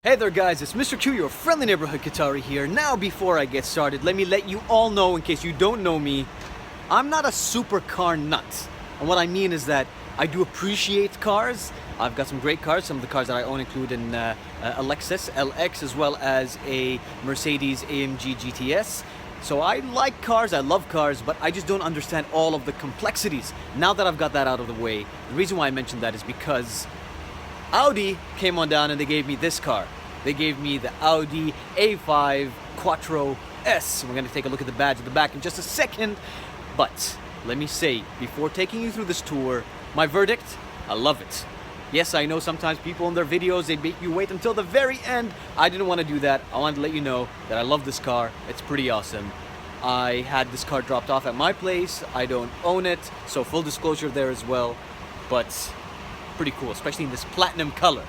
Hey there guys, it's Mr. Q, your friendly neighborhood Qatari here. Now before I get started, let me let you all know, in case you don't know me, I'm not a supercar nut. And what I mean is that I do appreciate cars. I've got some great cars. Some of the cars that I own include a Lexus LX as well as a Mercedes AMG GTS. So I like cars, I love cars, but I just don't understand all of the complexities. Now that I've got that out of the way, the reason why I mentioned that is because Audi came on down and they gave me this car. They gave me the Audi A5 Quattro S. We're going to take a look at the badge at the back in just a second. But let me say, before taking you through this tour, my verdict, I love it. Yes, I know sometimes people in their videos, they make you wait until the very end. I didn't want to do that. I wanted to let you know that I love this car. It's pretty awesome. I had this car dropped off at my place. I don't own it, so full disclosure there as well. But pretty cool, especially in this platinum color.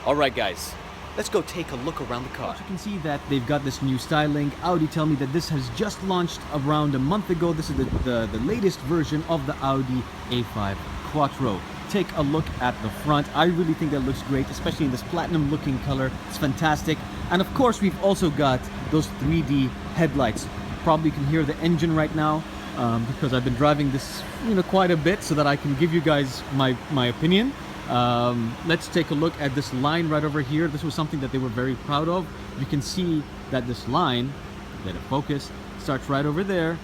All right, guys, let's go take a look around the car. You can see that they've got this new styling. Audi tell me that this has just launched around a month ago. This is the latest version of the Audi A5 Quattro. Take a look at the front. I really think that looks great, especially in this platinum looking color. It's fantastic. And of course, we've also got those 3D headlights. Probably can hear the engine right now because I've been driving this quite a bit so that I can give you guys my opinion. Let's take a look at this line right over here. This was something that they were very proud of. You can see that this line, let it focus, starts right over there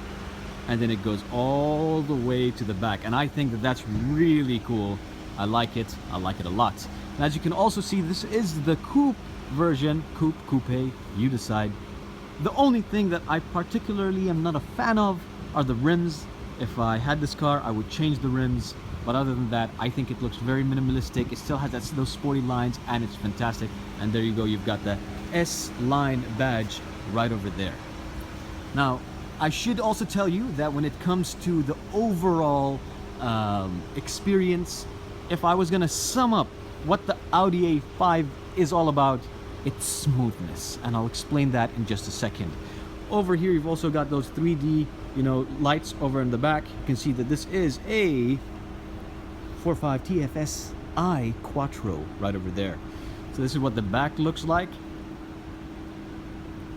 and then it goes all the way to the back, and I think that that's really cool. I like it a lot. And as you can also see, this is the coupe version. Coupe, you decide. The only thing that I particularly am not a fan of are the rims. If I had this car, I would change the rims. But other than that, I think it looks very minimalistic. It still has those sporty lines and it's fantastic. And there you go, you've got the S-Line badge right over there. Now, I should also tell you that when it comes to the overall experience, if I was gonna sum up what the Audi A5 is all about, it's smoothness. And I'll explain that in just a second. Over here, you've also got those 3D, lights over in the back. You can see that this is a 4.5 TFSI Quattro right over there. So this is what the back looks like.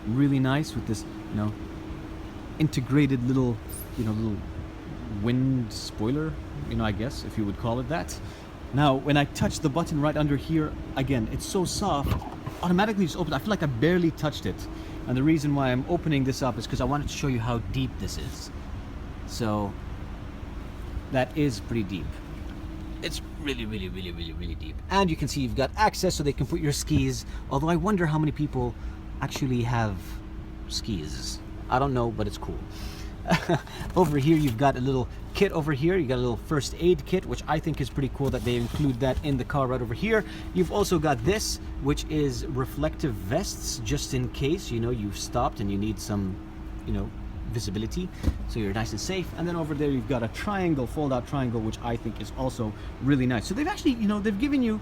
Really nice with this, integrated little wind spoiler, I guess, if you would call it that. Now, when I touch the button right under here, again, it's so soft, automatically just opens. I feel like I barely touched it. And the reason why I'm opening this up is because I wanted to show you how deep this is. So that is pretty deep. It's really deep. And you can see you've got access so they can put your skis. Although I wonder how many people actually have skis. I don't know, but it's cool. Over here, you've got a little kit over here. You got a little first aid kit, which I think is pretty cool that they include that in the car right over here. You've also got this, which is reflective vests, just in case, you've stopped and you need some, visibility, so you're nice and safe. And then over there you've got a triangle, fold-out triangle, which I think is also really nice. So they've actually, they've given you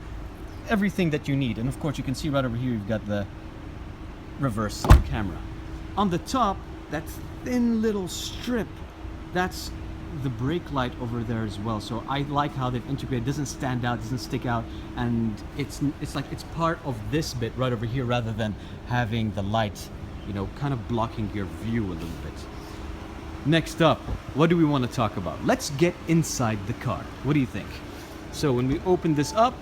everything that you need. And of course you can see right over here you've got the reverse camera. On the top, that thin little strip, that's the brake light over there as well. So I like how they've integrated. It doesn't stand out, doesn't stick out, and it's like it's part of this bit right over here rather than having the light kind of blocking your view a little bit. Next up, what do we want to talk about? Let's get inside the car. What do you think? So when we open this up,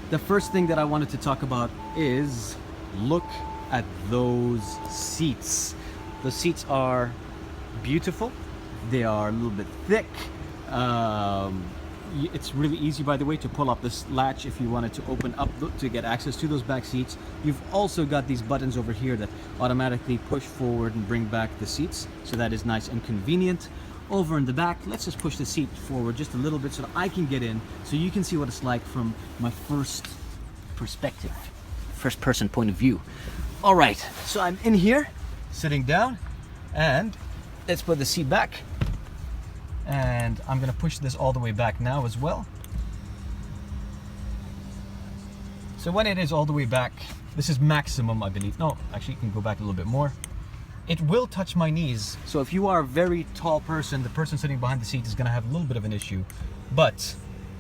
the first thing that I wanted to talk about is look at those seats. The seats are beautiful. They are a little bit thick. It's really easy, by the way, to pull up this latch if you wanted to open up to get access to those back seats. You've also got these buttons over here that automatically push forward and bring back the seats, so that is nice and convenient. Over in the back, let's just push the seat forward just a little bit so that I can get in, so you can see what it's like from my first perspective, first person point of view. All right, so I'm in here, sitting down, and let's put the seat back. And I'm gonna push this all the way back now as well. So when it is all the way back, this is maximum, I believe. No, actually you can go back a little bit more. It will touch my knees. So if you are a very tall person, the person sitting behind the seat is gonna have a little bit of an issue. But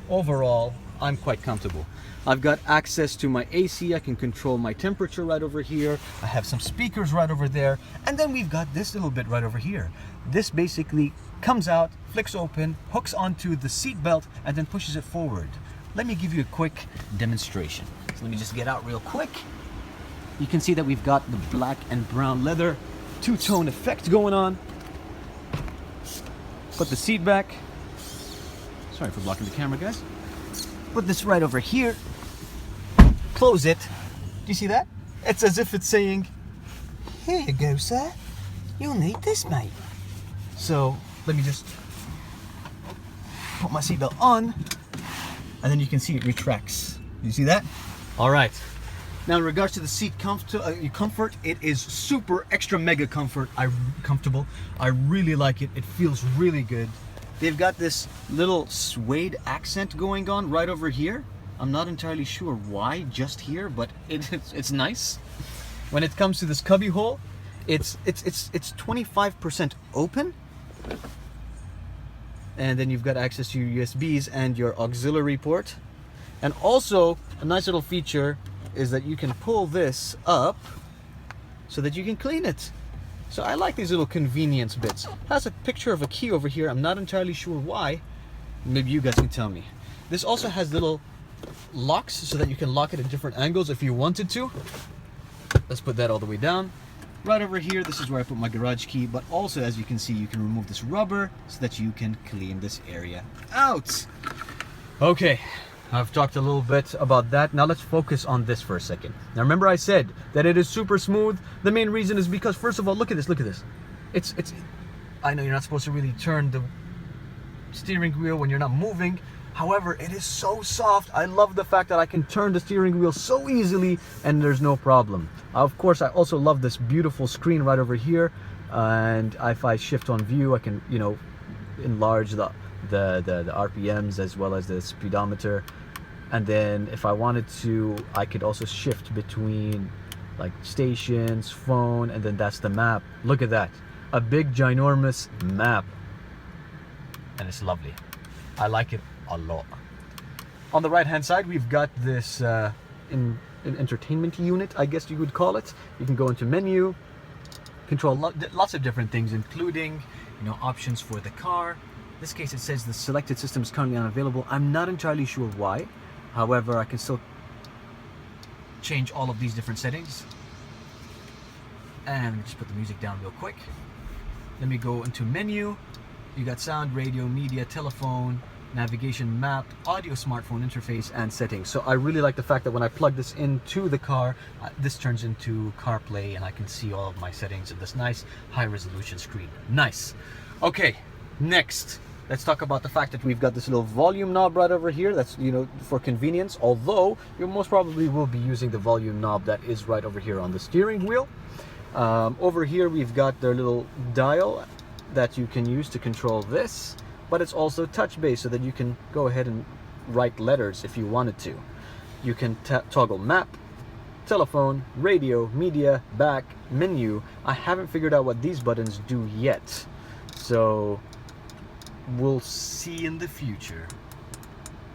overall, I'm quite comfortable. I've got access to my AC. I can control my temperature right over here. I have some speakers right over there. And then we've got this little bit right over here. This basically comes out, flicks open, hooks onto the seat belt, and then pushes it forward. Let me give you a quick demonstration. So let me just get out real quick. You can see that we've got the black and brown leather two-tone effect going on. Put the seat back. Sorry for blocking the camera, guys. Put this right over here. Close it. Do you see that? It's as if it's saying, "Here you go, sir. You'll need this, mate." So let me just put my seatbelt on, and then you can see it retracts. You see that? All right. Now in regards to the seat comfort, it is super extra mega comfortable. I really like it. It feels really good. They've got this little suede accent going on right over here. I'm not entirely sure why just here, but it's nice. When it comes to this cubby hole, it's 25% open. And then you've got access to your USBs and your auxiliary port. And also a nice little feature is that you can pull this up so that you can clean it. So I like these little convenience bits. It has a picture of a key over here. I'm not entirely sure why. Maybe you guys can tell me. This also has little locks so that you can lock it in different angles if you wanted to. Let's put that all the way down. Right over here, this is where I put my garage key, but also as you can see, you can remove this rubber so that you can clean this area out. Okay. I've talked a little bit about that. Now let's focus on this for a second. Now remember I said that it is super smooth. The main reason is because, first of all, look at this, look at this. It's I know you're not supposed to really turn the steering wheel when you're not moving. However, it is so soft. I love the fact that I can turn the steering wheel so easily and there's no problem. Of course, I also love this beautiful screen right over here. And if I shift on view, I can, you know, enlarge the RPMs as well as the speedometer. And then if I wanted to, I could also shift between like stations, phone, and then that's the map. Look at that, a big ginormous map, and it's lovely. I like it a lot. On the right hand side, we've got this an entertainment unit, I guess you would call it. You can go into menu, control lots of different things, including, you know, options for the car. In this case, it says the selected system is currently unavailable. I'm not entirely sure why. However, I can still change all of these different settings. And let me just put the music down real quick. Let me go into menu. You got sound, radio, media, telephone, navigation, map, audio, smartphone interface, and settings. So I really like the fact that when I plug this into the car, this turns into CarPlay, and I can see all of my settings in this nice high-resolution screen. Nice. Okay, next. Let's talk about the fact that we've got this little volume knob right over here. That's, you know, for convenience, although you most probably will be using the volume knob that is right over here on the steering wheel. Over here, we've got their little dial that you can use to control this, but it's also touch-based so that you can go ahead and write letters if you wanted to. You can toggle map, telephone, radio, media, back, menu. I haven't figured out what these buttons do yet, so we'll see in the future.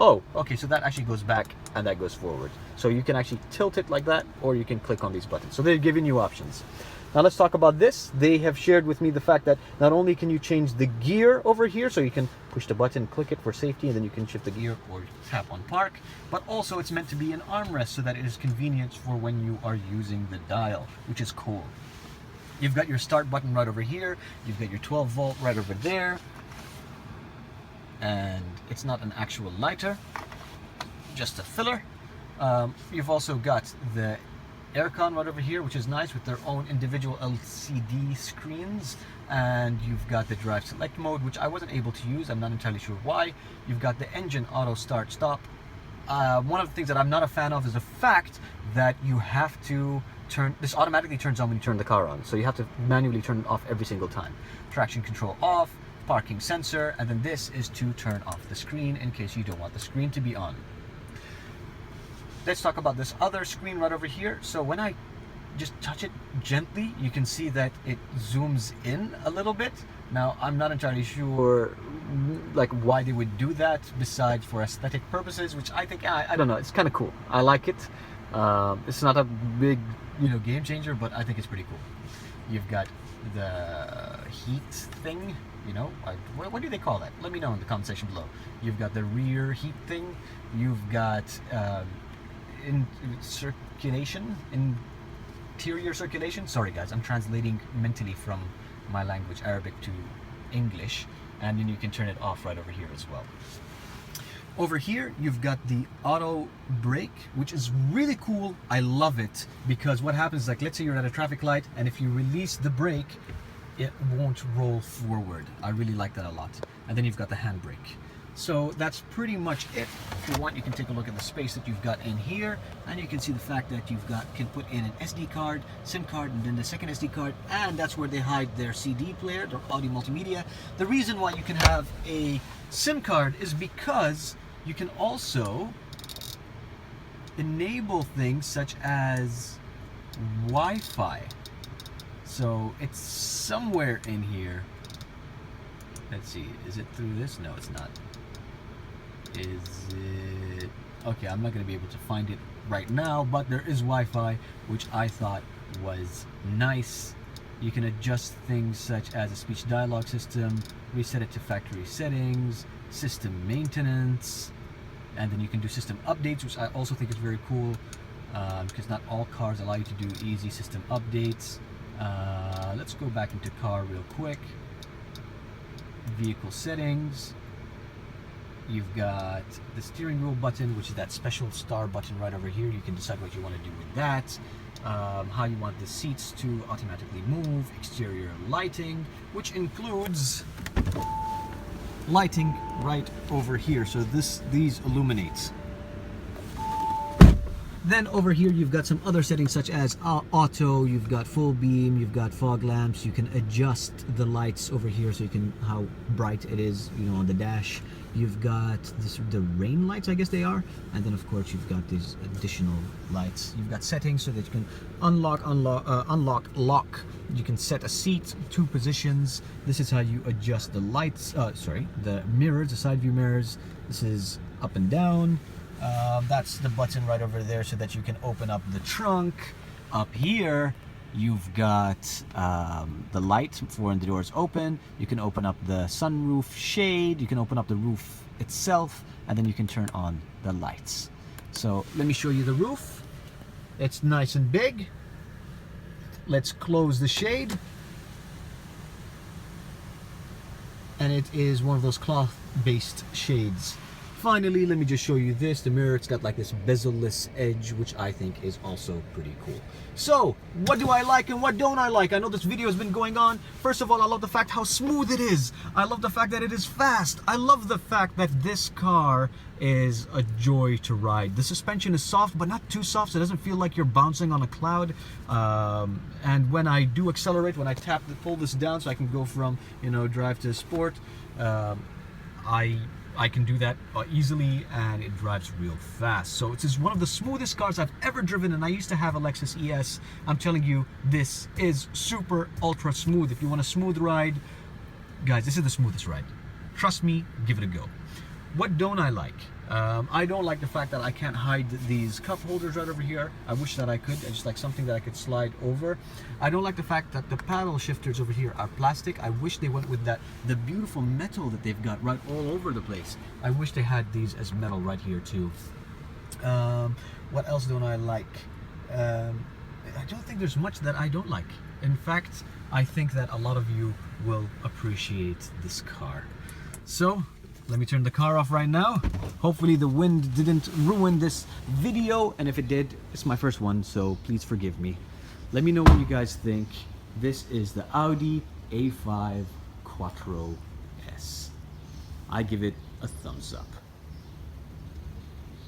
Oh, okay, so that actually goes back and that goes forward. So you can actually tilt it like that, or you can click on these buttons. So they're giving you options. Now let's talk about this. They have shared with me the fact that not only can you change the gear over here, so you can push the button, click it for safety, and then you can shift the gear or tap on park, but also it's meant to be an armrest so that it is convenient for when you are using the dial, which is cool. You've got your start button right over here. You've got your 12 volt right over there. And it's not an actual lighter, just a filler. You've also got the aircon right over here, which is nice, with their own individual LCD screens. And you've got the drive select mode, which I wasn't able to use. I'm not entirely sure why. You've got the engine auto start stop. One of the things that I'm not a fan of is the fact that you have to turn, this automatically turns on when you turn the car on. So you have to manually turn it off every single time. Traction control off, parking sensor, and then this is to turn off the screen in case you don't want the screen to be on. Let's talk about this other screen right over here. So when I just touch it gently, you can see that it zooms in a little bit. Now, I'm not entirely sure like why they would do that besides for aesthetic purposes, which I think, I don't know, it's kind of cool. I like it. It's not a big, game changer, but I think it's pretty cool. You've got the heat thing, what do they call that? Let me know in the comment section below. You've got the rear heat thing. You've got interior circulation. Sorry guys, I'm translating mentally from my language, Arabic, to English, and then you can turn it off right over here as well. Over here you've got the auto brake, which is really cool. I love it because what happens is, like, let's say you're at a traffic light, and if you release the brake, it won't roll forward. I really like that a lot. And then you've got the handbrake. So that's pretty much it. If you want, you can take a look at the space that you've got in here, and you can see the fact that can put in an SD card, SIM card, and then the second SD card, and that's where they hide their CD player, their audio multimedia. The reason why you can have a SIM card is because you can also enable things such as Wi-Fi. So it's somewhere in here. Let's see, is it through this? No, it's not. Is it? Okay, I'm not going to be able to find it right now, but there is Wi-Fi, which I thought was nice. You can adjust things such as a speech dialogue system, reset it to factory settings, system maintenance, and then you can do system updates, which I also think is very cool, because not all cars allow you to do easy system updates. Let's go back into car real quick. Vehicle settings. You've got the steering wheel button, which is that special star button right over here. You can decide what you want to do with that. How you want the seats to automatically move. Exterior lighting, which includes lighting right over here. So these illuminates. Then over here you've got some other settings such as auto, you've got full beam, you've got fog lamps. You can adjust the lights over here so you can how bright it is, on the dash. You've got the rain lights, I guess they are, and then of course you've got these additional lights. You've got settings so that you can unlock, lock. You can set a seat, 2 positions. This is how you adjust the lights. The mirrors, the side view mirrors. This is up and down. That's the button right over there so that you can open up the trunk. Up here you've got the light for when the door is open. You can open up the sunroof shade, you can open up the roof itself, and then you can turn on the lights. So let me show you the roof. It's nice and big. Let's close the shade, and it is one of those cloth based shades. Finally, let me just show you this. The mirror, it's got like this bezel-less edge, which I think is also pretty cool. So, what do I like and what don't I like? I know this video has been going on. First of all, I love the fact how smooth it is. I love the fact that it is fast. I love the fact that this car is a joy to ride. The suspension is soft, but not too soft, so it doesn't feel like you're bouncing on a cloud. And when I do accelerate, when I pull this down so I can go from, drive to sport, I can do that easily, and it drives real fast. So it is one of the smoothest cars I've ever driven, and I used to have a Lexus ES. I'm telling you, this is super ultra smooth. If you want a smooth ride, guys, this is the smoothest ride. Trust me, give it a go. What don't I like? I don't like the fact that I can't hide these cup holders right over here. I wish that I could. I just like something that I could slide over. I don't like the fact that the paddle shifters over here are plastic. I wish they went with the beautiful metal that they've got right all over the place. I wish they had these as metal right here too. What else don't I like? I don't think there's much that I don't like. In fact, I think that a lot of you will appreciate this car. So, let me turn the car off right now. Hopefully the wind didn't ruin this video, and if it did, it's my first one, so please forgive me. Let me know what you guys think. This is the Audi A5 Quattro S. I give it a thumbs up.